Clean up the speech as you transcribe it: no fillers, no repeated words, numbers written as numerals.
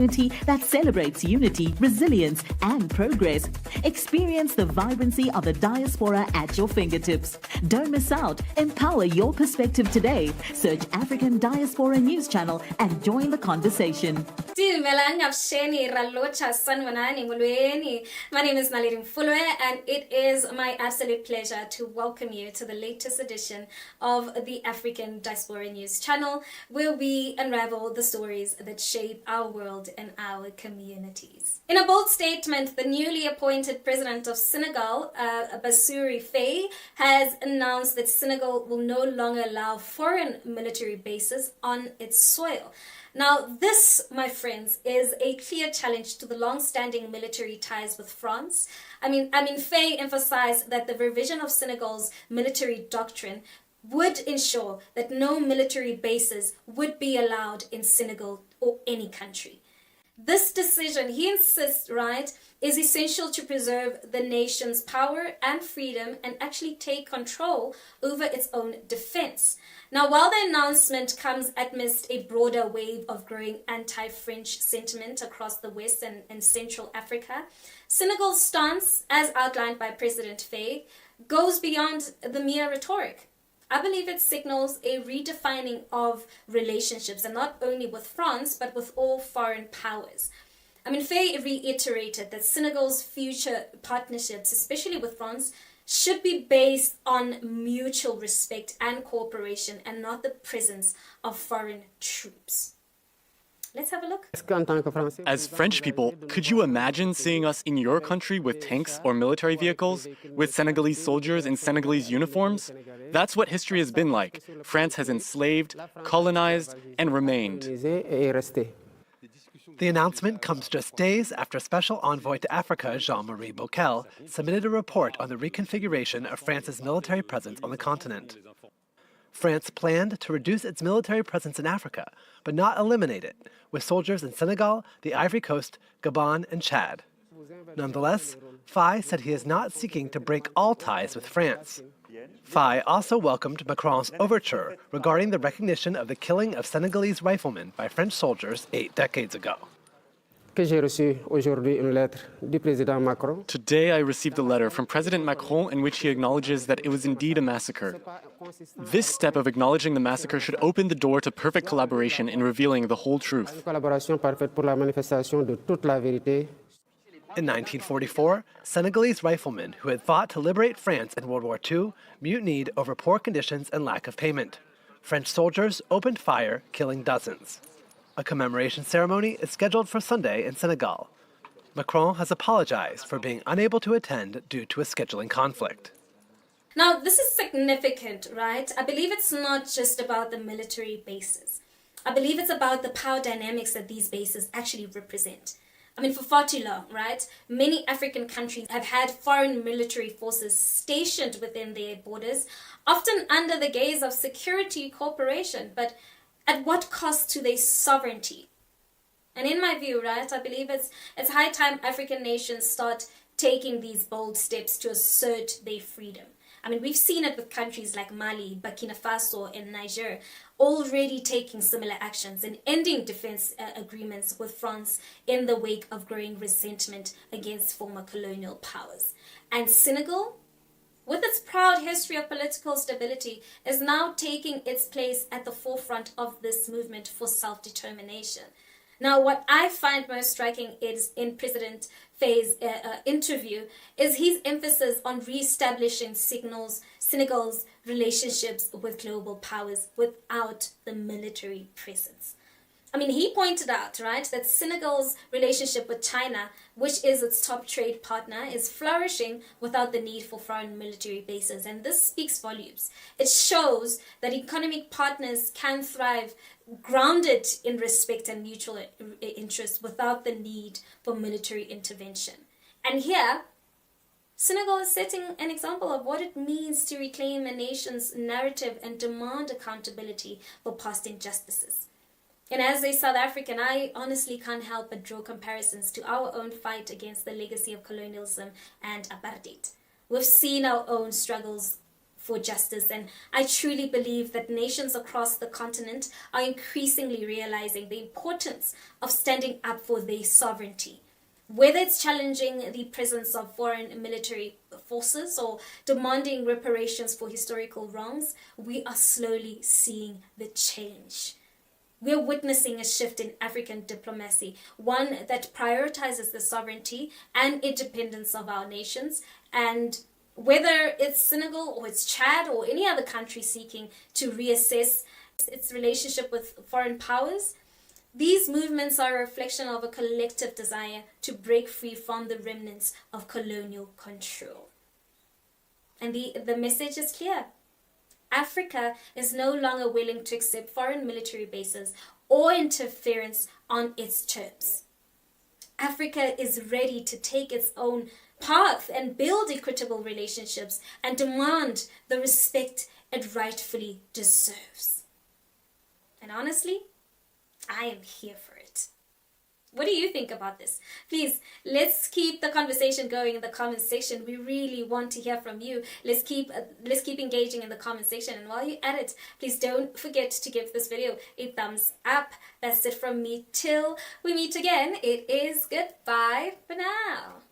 That celebrates unity, resilience, and progress. Experience the vibrancy of the diaspora at your fingertips. Don't miss out. Empower your perspective today. Search African Diaspora News Channel and join the conversation. My name is Naledi Mfoloe, and it is my absolute pleasure to welcome you to the latest edition of the African Diaspora News Channel, where we unravel the stories that shape our world and our communities. In a bold statement, the newly appointed president of Senegal, Bassirou Faye, has announced that Senegal will no longer allow foreign military bases on its soil. Now, this, my friends, is a clear challenge to the long-standing military ties with France. Faye emphasized that the revision of Senegal's military doctrine would ensure that no military bases would be allowed in Senegal or any country. This decision, he insists, is essential to preserve the nation's power and freedom and actually take control over its own defense. Now, while the announcement comes amidst a broader wave of growing anti-French sentiment across the West and Central Africa, Senegal's stance, as outlined by President Faye, goes beyond the mere rhetoric. I believe it signals a redefining of relationships, and not only with France, but with all foreign powers. Faye reiterated that Senegal's future partnerships, especially with France, should be based on mutual respect and cooperation and not the presence of foreign troops. Let's have a look. As French people, could you imagine seeing us in your country with tanks or military vehicles, with Senegalese soldiers in Senegalese uniforms? That's what history has been like. France has enslaved, colonized, and remained. The announcement comes just days after Special Envoy to Africa Jean-Marie Bockel submitted a report on the reconfiguration of France's military presence on the continent. France planned to reduce its military presence in Africa, but not eliminate it, with soldiers in Senegal, the Ivory Coast, Gabon, and Chad. Nonetheless, Faye said he is not seeking to break all ties with France. Faye also welcomed Macron's overture regarding the recognition of the killing of Senegalese riflemen by French soldiers 8 decades ago. Today, I received a letter from President Macron in which he acknowledges that it was indeed a massacre. This step of acknowledging the massacre should open the door to perfect collaboration in revealing the whole truth. In 1944, Senegalese riflemen who had fought to liberate France in World War II mutinied over poor conditions and lack of payment. French soldiers opened fire, killing dozens. A commemoration ceremony is scheduled for Sunday in Senegal. Macron has apologized for being unable to attend due to a scheduling conflict. Now, this is significant, right? I believe it's not just about the military bases. I believe it's about the power dynamics that these bases actually represent. For far too long, right? Many African countries have had foreign military forces stationed within their borders, often under the gaze of security cooperation, but at what cost to their sovereignty? And in my view, right, I believe it's high time African nations start taking these bold steps to assert their freedom. We've seen it with countries like Mali, Burkina Faso, and Niger already taking similar actions and ending defense agreements with France in the wake of growing resentment against former colonial powers. And Senegal, with its proud history of political stability, is now taking its place at the forefront of this movement for self-determination. Now, what I find most striking is in President Faye's interview is his emphasis on re-establishing Senegal's relationships with global powers without the military presence. He pointed out, right, that Senegal's relationship with China, which is its top trade partner, is flourishing without the need for foreign military bases. And this speaks volumes. It shows that economic partners can thrive grounded in respect and mutual interest without the need for military intervention. And here, Senegal is setting an example of what it means to reclaim a nation's narrative and demand accountability for past injustices. And as a South African, I honestly can't help but draw comparisons to our own fight against the legacy of colonialism and apartheid. We've seen our own struggles for justice. And I truly believe that nations across the continent are increasingly realizing the importance of standing up for their sovereignty. Whether it's challenging the presence of foreign military forces or demanding reparations for historical wrongs, we are slowly seeing the change. We're witnessing a shift in African diplomacy, one that prioritizes the sovereignty and independence of our nations. And whether it's Senegal or it's Chad or any other country seeking to reassess its relationship with foreign powers, these movements are a reflection of a collective desire to break free from the remnants of colonial control. And the message is clear. Africa is no longer willing to accept foreign military bases or interference on its terms. Africa is ready to take its own path and build equitable relationships and demand the respect it rightfully deserves. And honestly, I am here for it. What do you think about this? Please, let's keep the conversation going in the comment section. We really want to hear from you. Let's keep engaging in the comment section. And while you're at it, please don't forget to give this video a thumbs up. That's it from me till we meet again. It is goodbye for now.